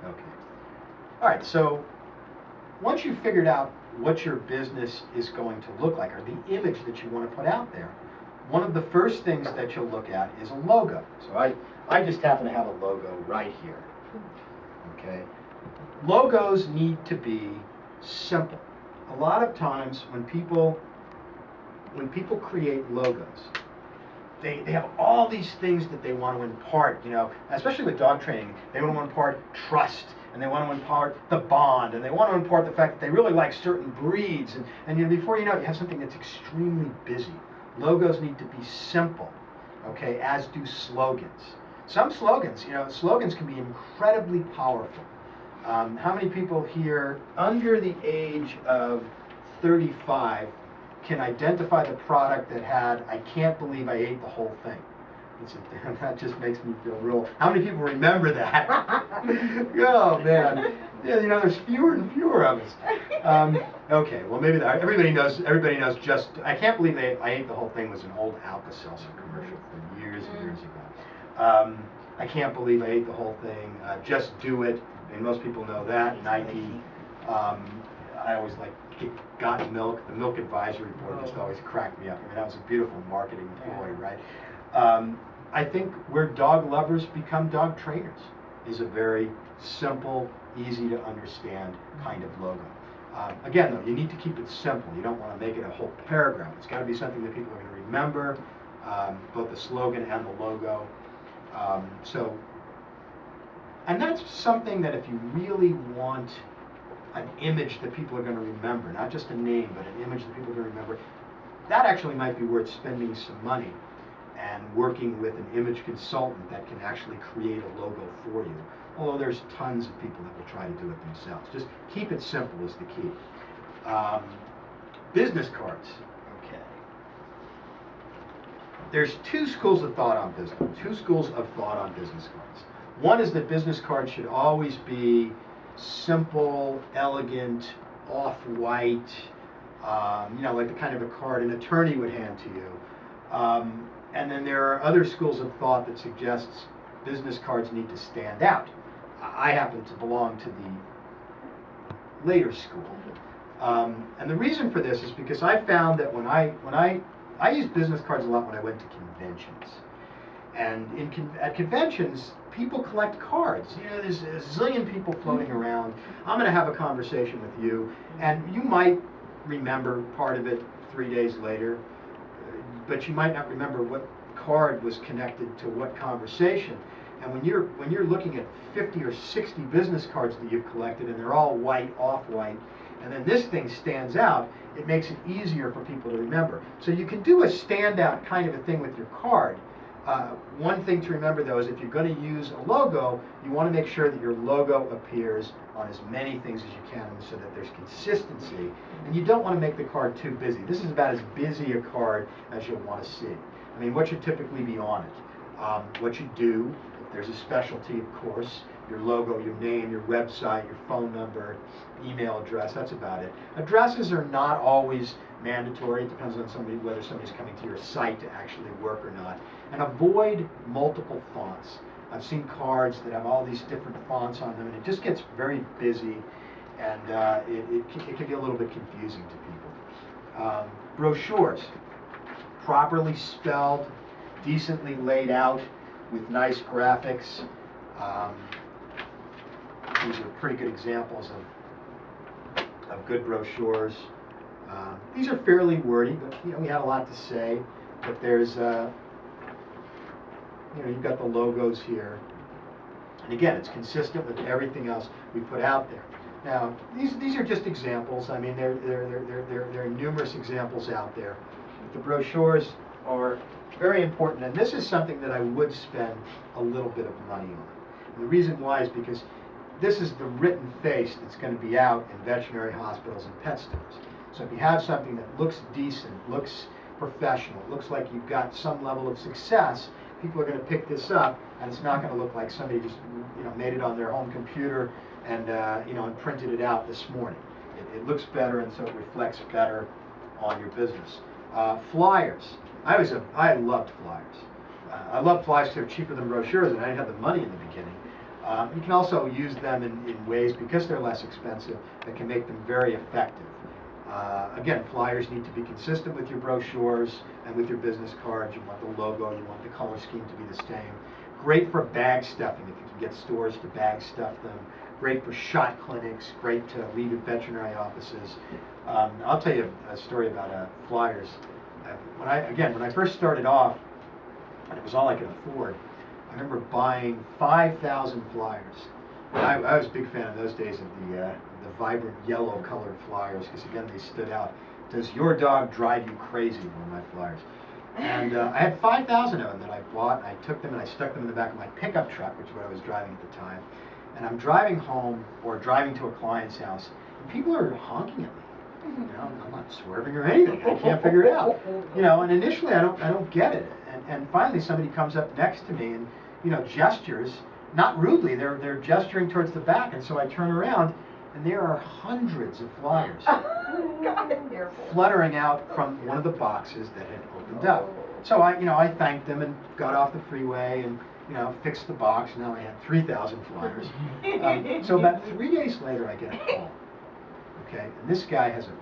Okay. All right, so once you've figured out what your business is going to look like, or the image that you want to put out there, one of the first things that you'll look at is a logo. So I just happen to have a logo right here. Okay. Logos need to be simple. A lot of times when people create logos, they have all these things that they want to impart, you know, especially with dog training. They want to impart trust, and they want to impart the bond, and they want to impart the fact that they really like certain breeds, and you know, before you know it, you have something that's extremely busy. Logos need to be simple, okay, as do slogans. Some slogans, you know, slogans can be incredibly powerful. How many people here under the age of 35 can identify the product that had, "I can't believe I ate the whole thing"? That just makes me feel real. How many people remember that? Oh man, yeah, you know, there's fewer and fewer of us. Okay, well maybe everybody knows. Everybody knows. Just "I can't believe I ate the whole thing" was an old Alka-Seltzer commercial from years and years ago. I can't believe I ate the whole thing. Just do it. I mean, most people know that. Nike. I always like Got Milk. The Milk Advisory Board just always cracked me up. I mean, that was a beautiful marketing ploy, right? I think where dog lovers become dog trainers is a very simple, easy to understand kind of logo. Again, though, you need to keep it simple. You don't want to make it a whole paragraph. It's got to be something that people are going to remember, both the slogan and the logo. And that's something that if you really want an image that people are going to remember, not just a name, but an image that people are going to remember, that actually might be worth spending some money and working with an image consultant that can actually create a logo for you. Although there's tons of people that will try to do it themselves. Just keep it simple is the key. Business cards. Okay. There's two schools of thought on business. Cards. One is that business cards should always be simple, elegant, off-white, you know, like the kind of a card an attorney would hand to you. And then there are other schools of thought that suggests business cards need to stand out. I happen to belong to the later school. And the reason for this is because I found that when I use business cards a lot when I went to conventions. And at conventions, people collect cards. You know, there's a zillion people floating around. I'm going to have a conversation with you, and you might remember part of it 3 days later, but you might not remember what card was connected to what conversation. And when you're looking at 50 or 60 business cards that you've collected, and they're all white, off-white, and then this thing stands out, it makes it easier for people to remember. So you can do a standout kind of a thing with your card. One thing to remember though is if you're going to use a logo, you want to make sure that your logo appears on as many things as you can so that there's consistency. And you don't want to make the card too busy. This is about as busy a card as you'll want to see. I mean, what should typically be on it? What you do, if there's a specialty, of course, your logo, your name, your website, your phone number, email address, that's about it. Addresses are not always mandatory. It depends on whether somebody's coming to your site to actually work or not. And avoid multiple fonts. I've seen cards that have all these different fonts on them, and it just gets very busy, and it can be a little bit confusing to people. Brochures, properly spelled, decently laid out, with nice graphics. These are pretty good examples of good brochures. These are fairly wordy, but you know, we have a lot to say. But there's, you know, you've got the logos here, and again, it's consistent with everything else we put out there. Now, these are just examples. I mean, there are numerous examples out there. But the brochures are very important, and this is something that I would spend a little bit of money on. And the reason why is because this is the written face that's going to be out in veterinary hospitals and pet stores. So if you have something that looks decent, looks professional, looks like you've got some level of success, people are going to pick this up, and it's not going to look like somebody just, you know, made it on their home computer and you know, and printed it out this morning. It looks better, and so it reflects better on your business. Flyers. I loved flyers. I loved flyers because they're cheaper than brochures, and I didn't have the money in the beginning. You can also use them in ways, because they're less expensive, that can make them very effective. Again, flyers need to be consistent with your brochures and with your business cards. You want the logo, you want the color scheme to be the same. Great for bag stuffing if you can get stores to bag stuff them. Great for shot clinics, great to leave at veterinary offices. I'll tell you a story about flyers. When I first started off, and it was all I could afford, I remember buying 5,000 flyers. I was a big fan in those days of the vibrant yellow colored flyers, because again, they stood out. Does your dog drive you crazy? Were my flyers. And I had 5,000 of them that I bought, and I took them and I stuck them in the back of my pickup truck, which is what I was driving at the time. And I'm driving home or driving to a client's house, and people are honking at me. You know, I'm not swerving or anything. I can't figure it out. You know, and initially I don't get it. And finally somebody comes up next to me and, you know, gestures, not rudely, they're gesturing towards the back, and so I turn around and there are hundreds of flyers fluttering out from one of the boxes that had opened up. So I thanked them and got off the freeway and, you know, fixed the box. Now I had 3,000 flyers. So about 3 days later I get a call. Okay, and this guy has a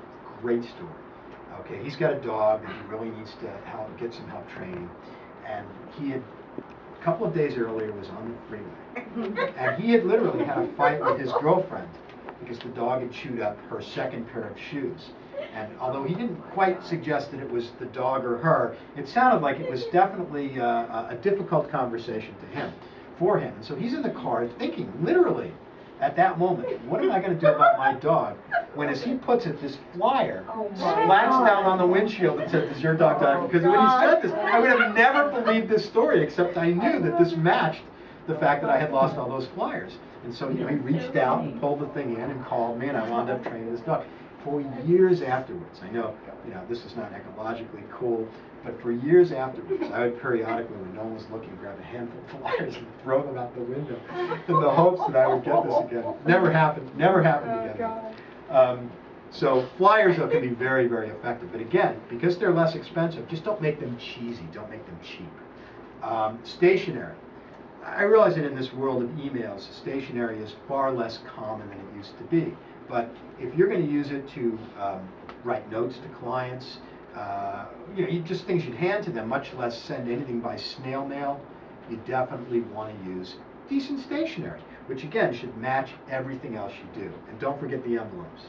great story. Okay, he's got a dog that he really needs to get some help training, and he had, a couple of days earlier, was on the freeway, and he had literally had a fight with his girlfriend because the dog had chewed up her second pair of shoes. And although he didn't quite suggest that it was the dog or her, it sounded like it was definitely a difficult conversation for him. And so he's in the car thinking, literally, at that moment, what am I going to do about my dog? When, as he puts it, this flyer splats down on the windshield and says, "Does your dog die?" Because when he said this, I would have never believed this story, except I knew that this matched the fact that I had lost all those flyers. And so, you know, he reached out and pulled the thing in and called me, and I wound up training this dog. For years afterwards, I know, you know, this is not ecologically cool, but for years afterwards, I would periodically, when no one was looking, grab a handful of flyers and throw them out the window in the hopes that I would get this again. Never happened again. So flyers, though, can be very, very effective. But again, because they're less expensive, just don't make them cheesy. Don't make them cheap. Stationery. I realize that in this world of emails, stationery is far less common than it used to be. But if you're going to use it to write notes to clients, you know, just things you'd hand to them, much less send anything by snail mail, you definitely want to use decent stationery, which again should match everything else you do. And don't forget the envelopes.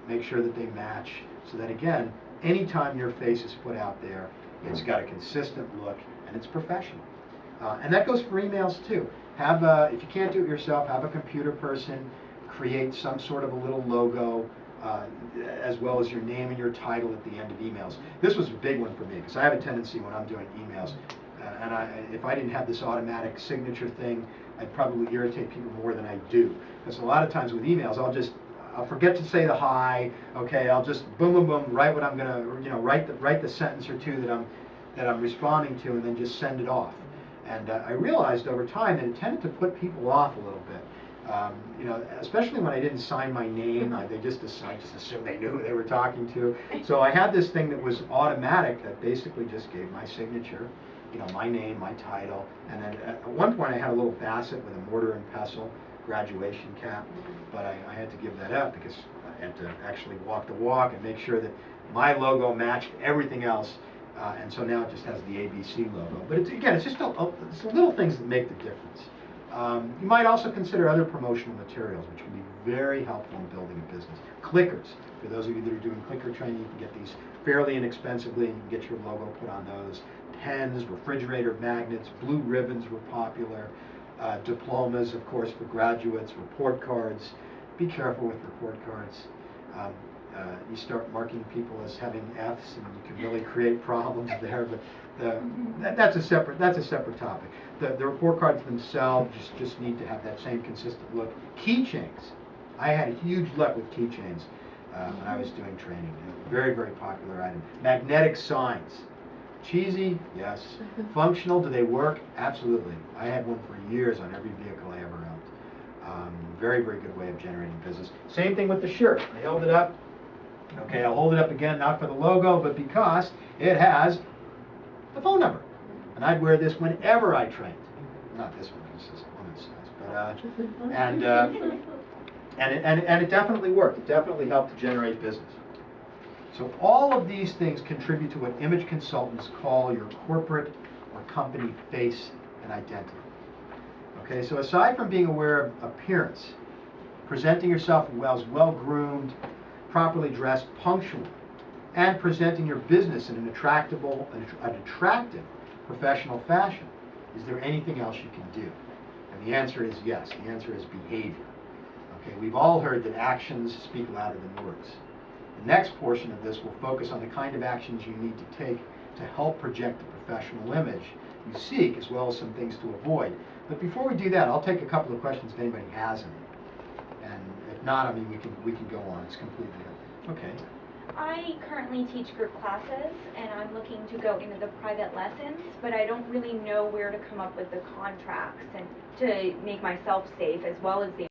Make sure that they match, so that again, anytime your face is put out there, it's got a consistent look and it's professional. And that goes for emails too. If you can't do it yourself, have a computer person create some sort of a little logo, as well as your name and your title at the end of emails. This was a big one for me, because I have a tendency when I'm doing emails, if I didn't have this automatic signature thing, I'd probably irritate people more than I do. Because a lot of times with emails, I'll forget to say the hi. Okay, I'll just boom, boom, boom, write what I'm gonna, you know, write the sentence or two that I'm responding to, and then just send it off. And I realized over time that it tended to put people off a little bit. You know, especially when I didn't sign my name, I just assumed they knew who they were talking to. So I had this thing that was automatic that basically just gave my signature, you know, my name, my title, and then at one point I had a little Bassett with a mortar and pestle graduation cap, but I had to give that up because I had to actually walk the walk and make sure that my logo matched everything else. And so now it just has the ABC logo. But it's just it's the little things that make the difference. You might also consider other promotional materials, which can be very helpful in building a business. Clickers. For those of you that are doing clicker training, you can get these fairly inexpensively, and you can get your logo put on those. Pens, refrigerator magnets, blue ribbons were popular. Diplomas, of course, for graduates, report cards. Be careful with report cards. You start marking people as having F's, and you can really create problems there. But that's a separate topic. The report cards themselves just need to have that same consistent look. Keychains. I had huge luck with keychains when I was doing training. Very, very popular item. Magnetic signs. Cheesy? Yes. Functional? Do they work? Absolutely. I had one for years on every vehicle I ever owned. Very, very good way of generating business. Same thing with the shirt. I held it up. Okay, I'll hold it up again, not for the logo, but because it has the phone number. And I'd wear this whenever I trained. not this one, this is a woman's size, but, and it definitely worked. It definitely helped to generate business. So all of these things contribute to what image consultants call your corporate or company face and identity. Okay, so aside from being aware of appearance, presenting yourself as well-groomed, properly dressed, punctual, and presenting your business in an attractive professional fashion, is there anything else you can do? And the answer is yes. The answer is behavior. Okay, we've all heard that actions speak louder than words. The next portion of this will focus on the kind of actions you need to take to help project the professional image you seek, as well as some things to avoid. But before we do that, I'll take a couple of questions if anybody has any. And if not, I mean, we can go on. It's completely up. Okay. I currently teach group classes, and I'm looking to go into the private lessons, but I don't really know where to come up with the contracts and to make myself safe as well as the